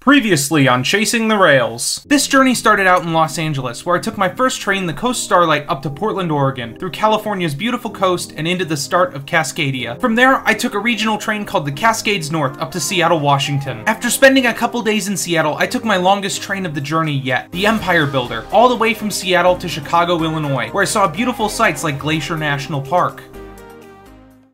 Previously on Chasing the Rails. This journey started out in Los Angeles, where I took my first train, the Coast Starlight, up to Portland, Oregon, through California's beautiful coast and into the start of Cascadia. From there, I took a regional train called the Cascades North up to Seattle, Washington. After spending a couple days in Seattle, I took my longest train of the journey yet, the Empire Builder, all the way from Seattle to Chicago, Illinois, where I saw beautiful sights like Glacier National Park.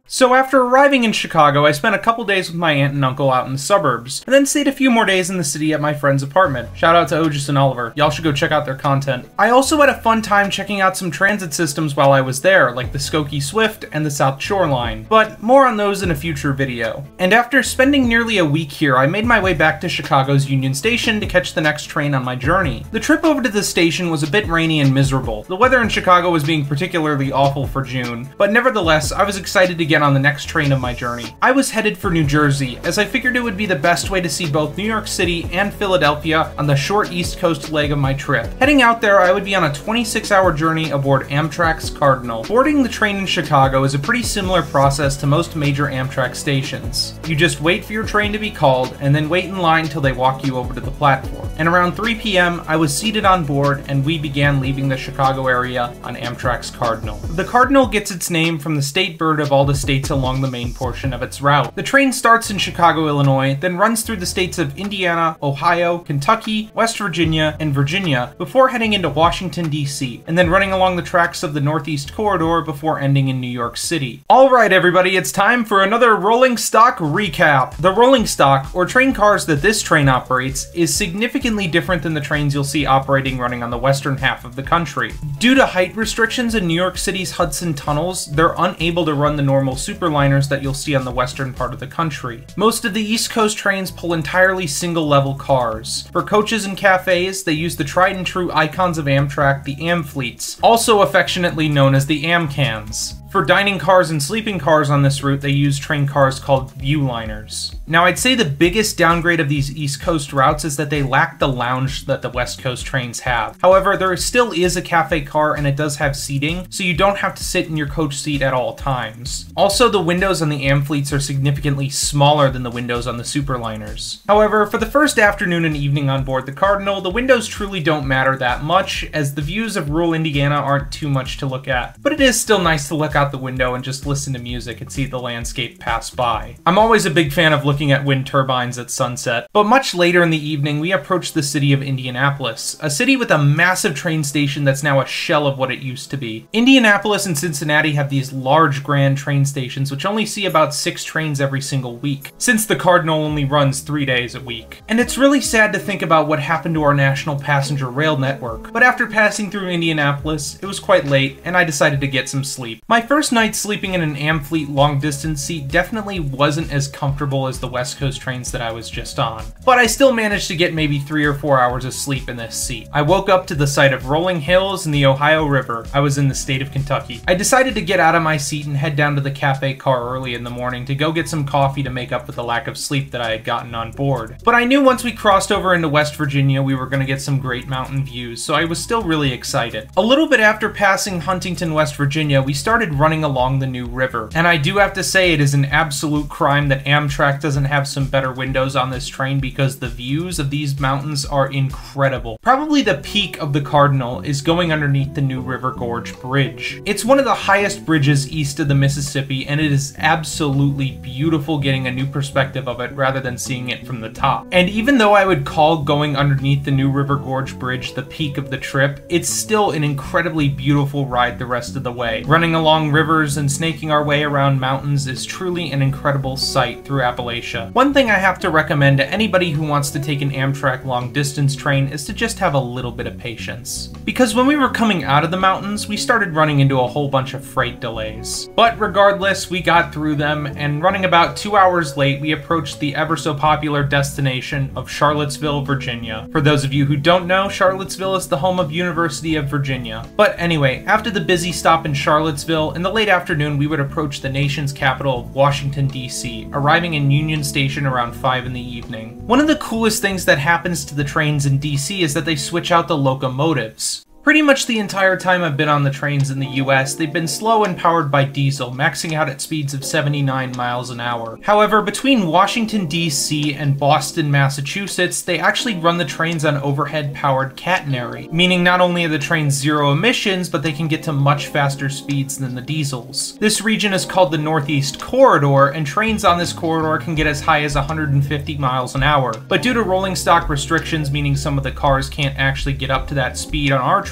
So after arriving in Chicago, I spent a couple days with my aunt and uncle out in the suburbs, and then stayed a few more days in the city at my friend's apartment. Shout out to Ojas and Oliver, y'all should go check out their content. I also had a fun time checking out some transit systems while I was there, like the Skokie Swift and the South Shore Line, but more on those in a future video. And after spending nearly a week here, I made my way back to Chicago's Union Station to catch the next train on my journey. The trip over to the station was a bit rainy and miserable. The weather in Chicago was being particularly awful for June, but nevertheless, I was excited to get on the next train of my journey. I was headed for New Jersey, as I figured it would be the best way to see both New York City and Philadelphia on the short East Coast leg of my trip. Heading out there, I would be on a 26-hour journey aboard Amtrak's Cardinal. Boarding the train in Chicago is a pretty similar process to most major Amtrak stations. You just wait for your train to be called, and then wait in line till they walk you over to the platform. And around 3 p.m., I was seated on board, and we began leaving the Chicago area on Amtrak's Cardinal. The Cardinal gets its name from the state bird of all the states along the main portion of its route. The train starts in Chicago, Illinois, then runs through the states of Indiana, Ohio, Kentucky, West Virginia, and Virginia before heading into Washington, D.C., and then running along the tracks of the Northeast Corridor before ending in New York City. Alright everybody, it's time for another rolling stock recap. The rolling stock, or train cars that this train operates, is significantly different than the trains you'll see operating running on the western half of the country. Due to height restrictions in New York City's Hudson tunnels, they're unable to run the normal superliners that you'll see on the western part of the country. Most of the East Coast trains pull entirely single-level cars. For coaches and cafes, they use the tried and true icons of Amtrak, the Am Fleets, also affectionately known as the Amcans. For dining cars and sleeping cars on this route, they use train cars called Viewliners. Now, I'd say the biggest downgrade of these East Coast routes is that they lack the lounge that the West Coast trains have. However, there still is a cafe car and it does have seating, so you don't have to sit in your coach seat at all times. Also, the windows on the Am Fleets are significantly smaller than the windows on the Superliners. However, for the first afternoon and evening on board the Cardinal, the windows truly don't matter that much, as the views of rural Indiana aren't too much to look at. But it is still nice to look out the window and just listen to music and see the landscape pass by. I'm always a big fan of looking at wind turbines at sunset, but much later in the evening we approached the city of Indianapolis, a city with a massive train station that's now a shell of what it used to be. Indianapolis and Cincinnati have these large grand train stations which only see about 6 trains every single week, since the Cardinal only runs 3 days a week. And it's really sad to think about what happened to our national passenger rail network, but after passing through Indianapolis, it was quite late and I decided to get some sleep. My first night sleeping in an Amfleet long-distance seat definitely wasn't as comfortable as the West Coast trains that I was just on, but I still managed to get maybe 3 or 4 hours of sleep in this seat. I woke up to the sight of rolling hills and the Ohio River. I was in the state of Kentucky. I decided to get out of my seat and head down to the cafe car early in the morning to go get some coffee to make up for the lack of sleep that I had gotten on board. But I knew once we crossed over into West Virginia we were going to get some great mountain views, so I was still really excited. A little bit after passing Huntington, West Virginia, we started running along the New River. And I do have to say it is an absolute crime that Amtrak doesn't have some better windows on this train, because the views of these mountains are incredible. Probably the peak of the Cardinal is going underneath the New River Gorge Bridge. It's one of the highest bridges east of the Mississippi, and it is absolutely beautiful getting a new perspective of it rather than seeing it from the top. And even though I would call going underneath the New River Gorge Bridge the peak of the trip, it's still an incredibly beautiful ride the rest of the way. Running along rivers and snaking our way around mountains is truly an incredible sight through Appalachia. One thing I have to recommend to anybody who wants to take an Amtrak long-distance train is to just have a little bit of patience. Because when we were coming out of the mountains, we started running into a whole bunch of freight delays. But regardless, we got through them, and running about 2 hours late, we approached the ever-so-popular destination of Charlottesville, Virginia. For those of you who don't know, Charlottesville is the home of University of Virginia. But anyway, after the busy stop in Charlottesville, in the late afternoon we would approach the nation's capital of Washington, D.C., arriving in Union Station around 5 in the evening. One of the coolest things that happens to the trains in D.C. is that they switch out the locomotives. Pretty much the entire time I've been on the trains in the US, they've been slow and powered by diesel, maxing out at speeds of 79 miles an hour. However, between Washington, D.C. and Boston, Massachusetts, they actually run the trains on overhead-powered catenary, meaning not only are the trains zero emissions, but they can get to much faster speeds than the diesels. This region is called the Northeast Corridor, and trains on this corridor can get as high as 150 miles an hour. But due to rolling stock restrictions, meaning some of the cars can't actually get up to that speed on our train,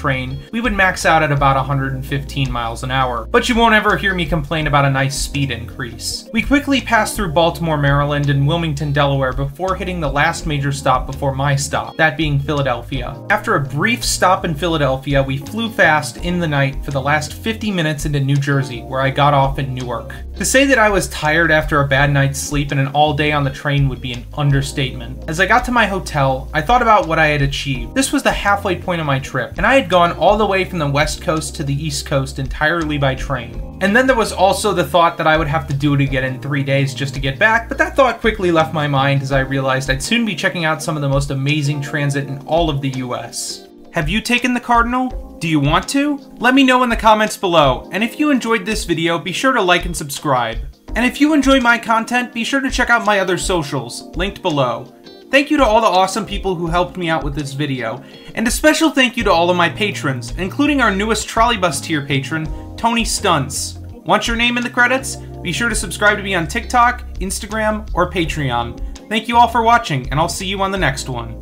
we would max out at about 115 miles an hour. But you won't ever hear me complain about a nice speed increase. We quickly passed through Baltimore, Maryland and Wilmington, Delaware before hitting the last major stop before my stop, that being Philadelphia. After a brief stop in Philadelphia, we flew fast in the night for the last 50 minutes into New Jersey, where I got off in Newark. To say that I was tired after a bad night's sleep and an all day on the train would be an understatement. As I got to my hotel, I thought about what I had achieved. This was the halfway point of my trip, and I had gone all the way from the West Coast to the East Coast entirely by train. And then there was also the thought that I would have to do it again in 3 days just to get back, but that thought quickly left my mind as I realized I'd soon be checking out some of the most amazing transit in all of the US. Have you taken the Cardinal? Do you want to? Let me know in the comments below, and if you enjoyed this video, be sure to like and subscribe. And if you enjoy my content, be sure to check out my other socials, linked below. Thank you to all the awesome people who helped me out with this video, and a special thank you to all of my patrons, including our newest Trolleybus tier patron, Tony Stunts. Want your name in the credits? Be sure to subscribe to me on TikTok, Instagram, or Patreon. Thank you all for watching, and I'll see you on the next one.